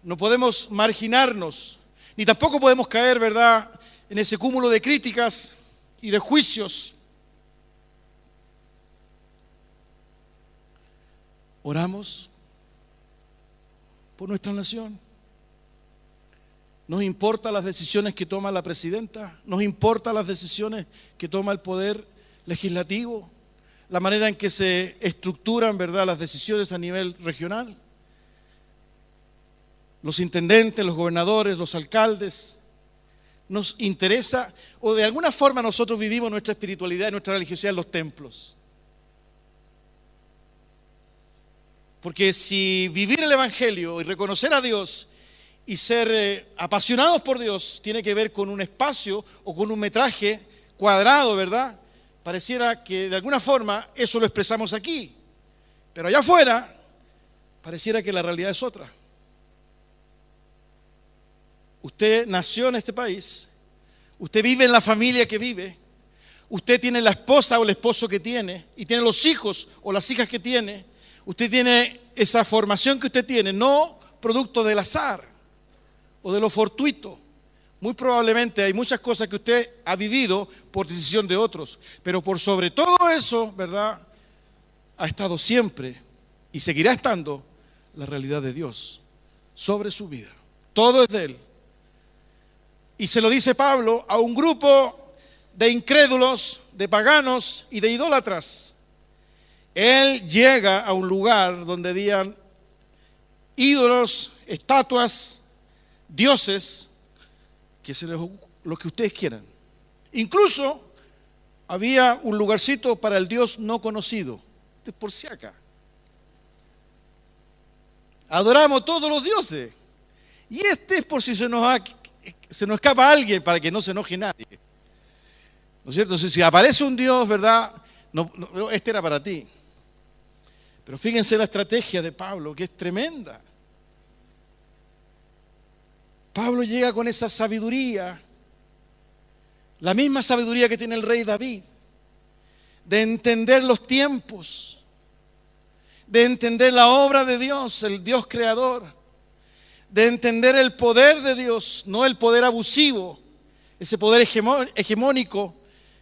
No podemos marginarnos, ni tampoco podemos caer, ¿verdad?, en ese cúmulo de críticas y de juicios. Oramos por nuestra nación. Nos importan las decisiones que toma la presidenta, nos importan las decisiones que toma el poder legislativo, la manera en que se estructuran, ¿verdad?, las decisiones a nivel regional. Los intendentes, los gobernadores, los alcaldes. Nos interesa, o de alguna forma nosotros vivimos nuestra espiritualidad y nuestra religiosidad en los templos. Porque si vivir el Evangelio y reconocer a Dios y ser apasionados por Dios tiene que ver con un espacio o con un metraje cuadrado, ¿verdad?, pareciera que de alguna forma eso lo expresamos aquí. Pero allá afuera pareciera que la realidad es otra. Usted nació en este país, usted vive en la familia que vive, usted tiene la esposa o el esposo que tiene, y tiene los hijos o las hijas que tiene, usted tiene esa formación que usted tiene, no producto del azar o de lo fortuito. Muy probablemente hay muchas cosas que usted ha vivido por decisión de otros, pero por sobre todo eso, ¿verdad?, ha estado siempre y seguirá estando la realidad de Dios sobre su vida. Todo es de Él. Y se lo dice Pablo a un grupo de incrédulos, de paganos y de idólatras. Él llega a un lugar donde habían ídolos, estatuas, dioses, que se les, lo que ustedes quieran. Incluso había un lugarcito para el Dios no conocido. Este es por si acá. Adoramos todos los dioses. Y este es por si se nos escapa alguien, para que no se enoje nadie. ¿No es cierto? Si aparece un Dios, ¿verdad? No, este era para ti. Pero fíjense la estrategia de Pablo, que es tremenda. Pablo llega con esa sabiduría, la misma sabiduría que tiene el rey David, de entender los tiempos, de entender la obra de Dios, el Dios creador, de entender el poder de Dios, no el poder abusivo, ese poder hegemónico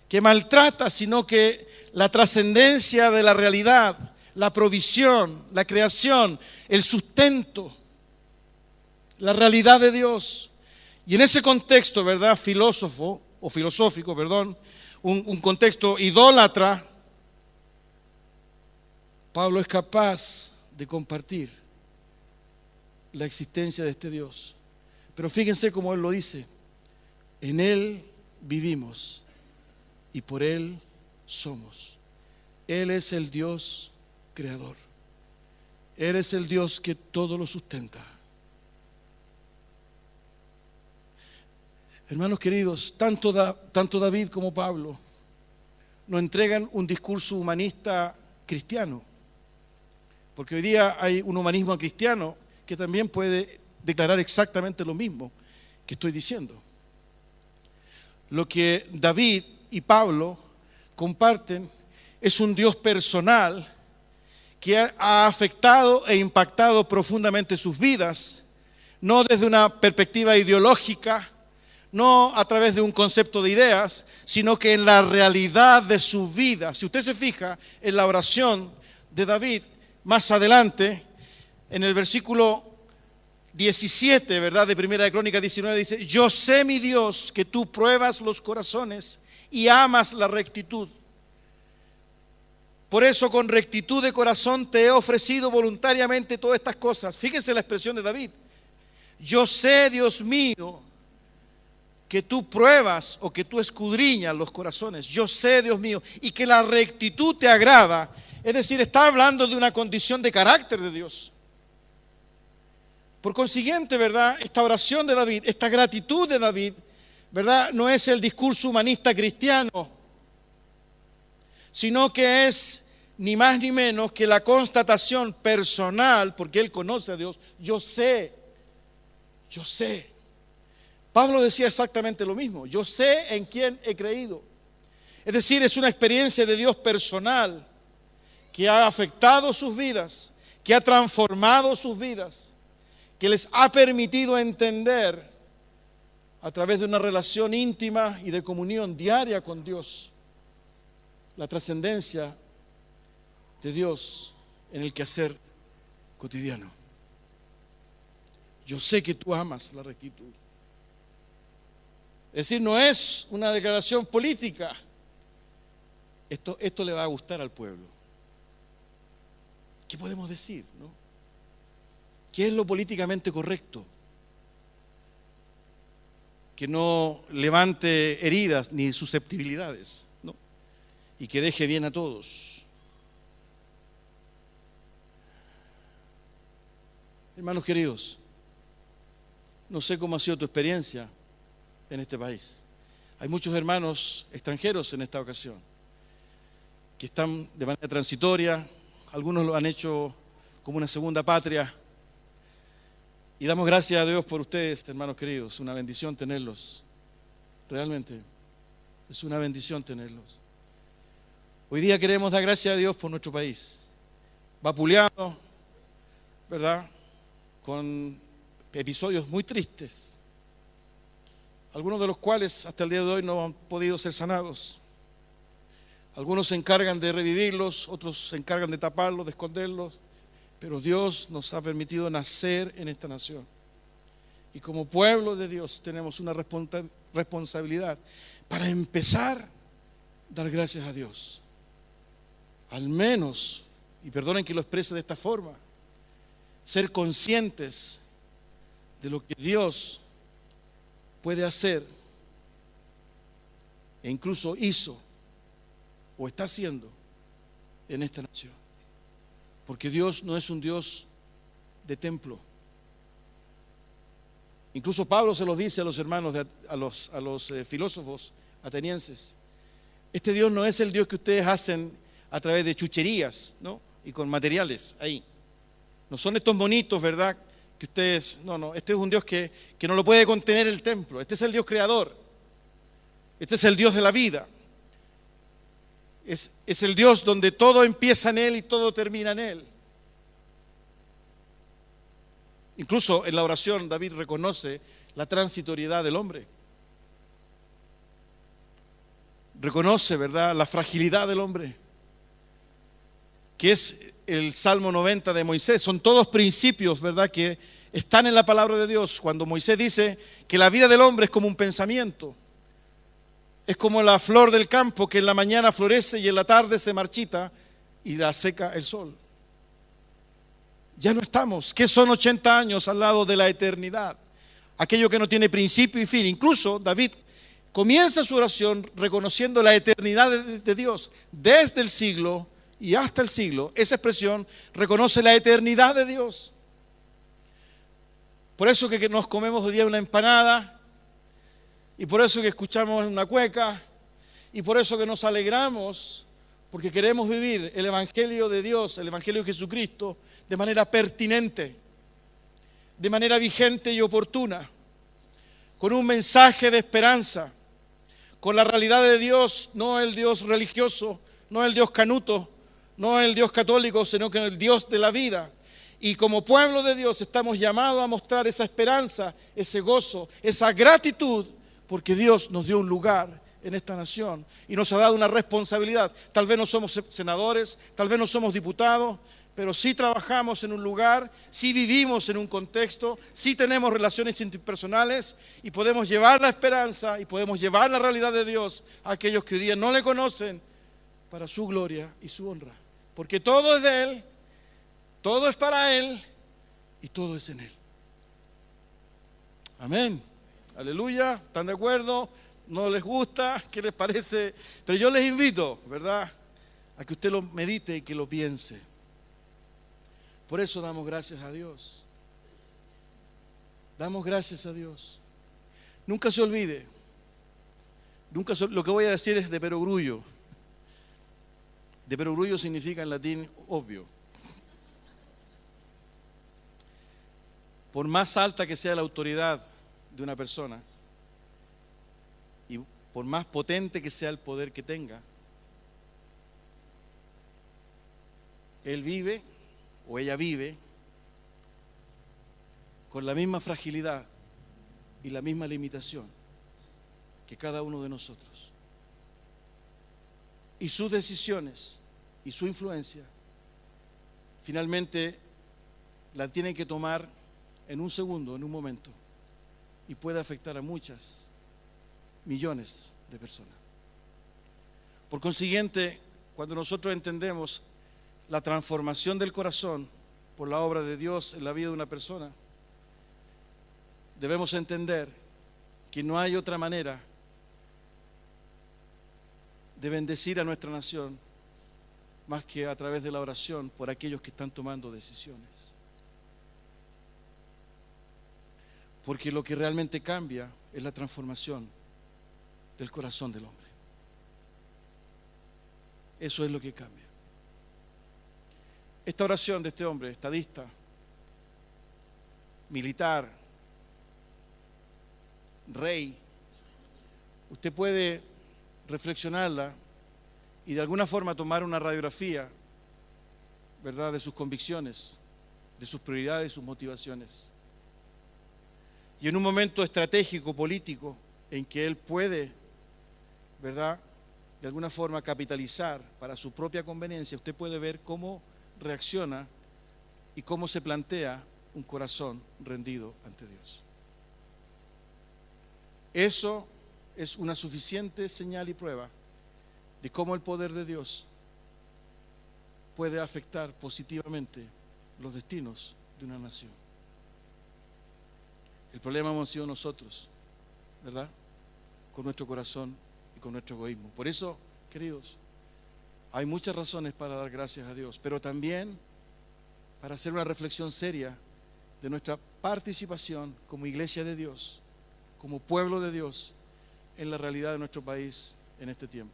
que maltrata, sino que la trascendencia de la realidad, la provisión, la creación, el sustento, la realidad de Dios. Y en ese contexto, ¿verdad?, filosófico, un contexto idólatra, Pablo es capaz de compartir la existencia de este Dios. Pero fíjense cómo él lo dice: en Él vivimos y por Él somos. Él es el Dios creador. Él es el Dios que todo lo sustenta. Hermanos queridos, tanto David como Pablo nos entregan un discurso humanista cristiano, porque hoy día hay un humanismo cristiano que también puede declarar exactamente lo mismo que estoy diciendo. Lo que David y Pablo comparten es un Dios personal que ha afectado e impactado profundamente sus vidas, no desde una perspectiva ideológica, no a través de un concepto de ideas, sino que en la realidad de su vida. Si usted se fija en la oración de David, más adelante, en el versículo 17, ¿verdad? De Primera de Crónicas 19 dice: yo sé, mi Dios, que tú pruebas los corazones y amas la rectitud. Por eso con rectitud de corazón te he ofrecido voluntariamente todas estas cosas. Fíjense la expresión de David. Yo sé, Dios mío, que tú pruebas o que tú escudriñas los corazones. Yo sé, Dios mío, y que la rectitud te agrada. Es decir, está hablando de una condición de carácter de Dios. Por consiguiente, ¿verdad? Esta oración de David, esta gratitud de David, ¿verdad? No es el discurso humanista cristiano, sino que es ni más ni menos que la constatación personal, porque él conoce a Dios. Yo sé. Pablo decía exactamente lo mismo. Yo sé en quién he creído. Es decir, es una experiencia de Dios personal que ha afectado sus vidas, que ha transformado sus vidas, que les ha permitido entender a través de una relación íntima y de comunión diaria con Dios la trascendencia de Dios en el quehacer cotidiano. Yo sé que tú amas la rectitud. Es decir, no es una declaración política. Esto le va a gustar al pueblo. ¿Qué podemos decir, no? ¿Qué es lo políticamente correcto? Que no levante heridas ni susceptibilidades, ¿no? Y que deje bien a todos. Hermanos queridos, no sé cómo ha sido tu experiencia en este país. Hay muchos hermanos extranjeros en esta ocasión que están de manera transitoria, algunos lo han hecho como una segunda patria, y damos gracias a Dios por ustedes, hermanos queridos. Una bendición tenerlos, realmente es una bendición tenerlos. Hoy día queremos dar gracias a Dios por nuestro país, vapuleado, ¿verdad?, con episodios muy tristes, algunos de los cuales hasta el día de hoy no han podido ser sanados. Algunos se encargan de revivirlos, otros se encargan de taparlos, de esconderlos, pero Dios nos ha permitido nacer en esta nación. Y como pueblo de Dios tenemos una responsabilidad para empezar a dar gracias a Dios. Al menos, y perdonen que lo exprese de esta forma, ser conscientes de lo que Dios puede hacer e incluso hizo o está haciendo en esta nación. Porque Dios no es un Dios de templo. Incluso Pablo se lo dice a los hermanos, a los filósofos atenienses. Este Dios no es el Dios que ustedes hacen a través de chucherías, ¿no?, y con materiales ahí. No son estos monitos, ¿verdad?, que ustedes... No, este es un Dios que no lo puede contener el templo. Este es el Dios creador. Este es el Dios de la vida. Es el Dios donde todo empieza en Él y todo termina en Él. Incluso en la oración David reconoce la transitoriedad del hombre. Reconoce, ¿verdad?, la fragilidad del hombre, que es el Salmo 90 de Moisés. Son todos principios, ¿verdad?, que están en la palabra de Dios. Cuando Moisés dice que la vida del hombre es como un pensamiento, es como la flor del campo que en la mañana florece y en la tarde se marchita y la seca el sol. Ya no estamos. ¿Qué son 80 años al lado de la eternidad? Aquello que no tiene principio y fin. Incluso David comienza su oración reconociendo la eternidad de Dios desde el siglo y hasta el siglo. Esa expresión reconoce la eternidad de Dios. Por eso que nos comemos hoy día una empanada, y por eso que escuchamos una cueca, y por eso que nos alegramos, porque queremos vivir el Evangelio de Dios, el Evangelio de Jesucristo, de manera pertinente, de manera vigente y oportuna, con un mensaje de esperanza, con la realidad de Dios, no el Dios religioso, no el Dios canuto, no el Dios católico, sino que el Dios de la vida. Y como pueblo de Dios estamos llamados a mostrar esa esperanza, ese gozo, esa gratitud, porque Dios nos dio un lugar en esta nación y nos ha dado una responsabilidad. Tal vez no somos senadores, tal vez no somos diputados, pero sí trabajamos en un lugar, sí vivimos en un contexto, sí tenemos relaciones interpersonales y podemos llevar la esperanza y podemos llevar la realidad de Dios a aquellos que hoy día no le conocen para su gloria y su honra. Porque todo es de Él, todo es para Él y todo es en Él. Amén. Aleluya. ¿Están de acuerdo? ¿No les gusta? ¿Qué les parece? Pero yo les invito, ¿verdad?, a que usted lo medite y que lo piense. Por eso damos gracias a Dios. Damos gracias a Dios. Nunca se olvide. Lo que voy a decir es de perogrullo. De perogrullo significa en latín obvio. Por más alta que sea la autoridad de una persona y por más potente que sea el poder que tenga, él vive o ella vive con la misma fragilidad y la misma limitación que cada uno de nosotros. Y sus decisiones y su influencia finalmente la tienen que tomar en un segundo, en un momento, y puede afectar a muchas millones de personas. Por consiguiente, cuando nosotros entendemos la transformación del corazón por la obra de Dios en la vida de una persona, debemos entender que no hay otra manera de bendecir a nuestra nación más que a través de la oración por aquellos que están tomando decisiones. Porque lo que realmente cambia es la transformación del corazón del hombre. Eso es lo que cambia. Esta oración de este hombre, estadista, militar, rey, usted puede reflexionarla y de alguna forma tomar una radiografía, ¿verdad?, de sus convicciones, de sus prioridades, sus motivaciones. Y en un momento estratégico, político, en que él puede, ¿verdad?, de alguna forma capitalizar para su propia conveniencia, usted puede ver cómo reacciona y cómo se plantea un corazón rendido ante Dios. Eso es una suficiente señal y prueba de cómo el poder de Dios puede afectar positivamente los destinos de una nación. El problema hemos sido nosotros, ¿verdad?, con nuestro corazón y con nuestro egoísmo. Por eso, queridos, hay muchas razones para dar gracias a Dios, pero también para hacer una reflexión seria de nuestra participación como iglesia de Dios, como pueblo de Dios, en la realidad de nuestro país en este tiempo.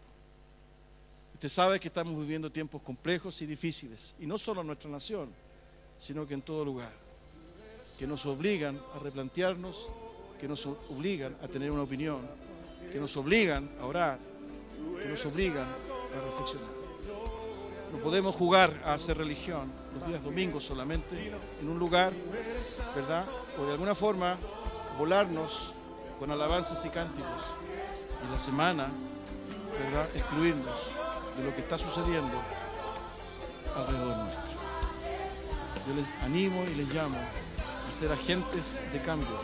Usted sabe que estamos viviendo tiempos complejos y difíciles, y no solo en nuestra nación, sino que en todo lugar, que nos obligan a replantearnos, que nos obligan a tener una opinión, que nos obligan a orar, que nos obligan a reflexionar. No podemos jugar a hacer religión los días domingos solamente en un lugar, ¿verdad?, o de alguna forma volarnos con alabanzas y cánticos y en la semana, ¿verdad?, excluirnos de lo que está sucediendo alrededor nuestro. Yo les animo y les llamo a ser agentes de cambio.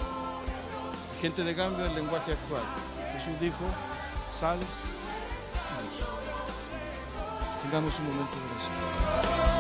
Agentes de cambio en el lenguaje actual. Jesús dijo, sal y luz. Tengamos un momento de oración.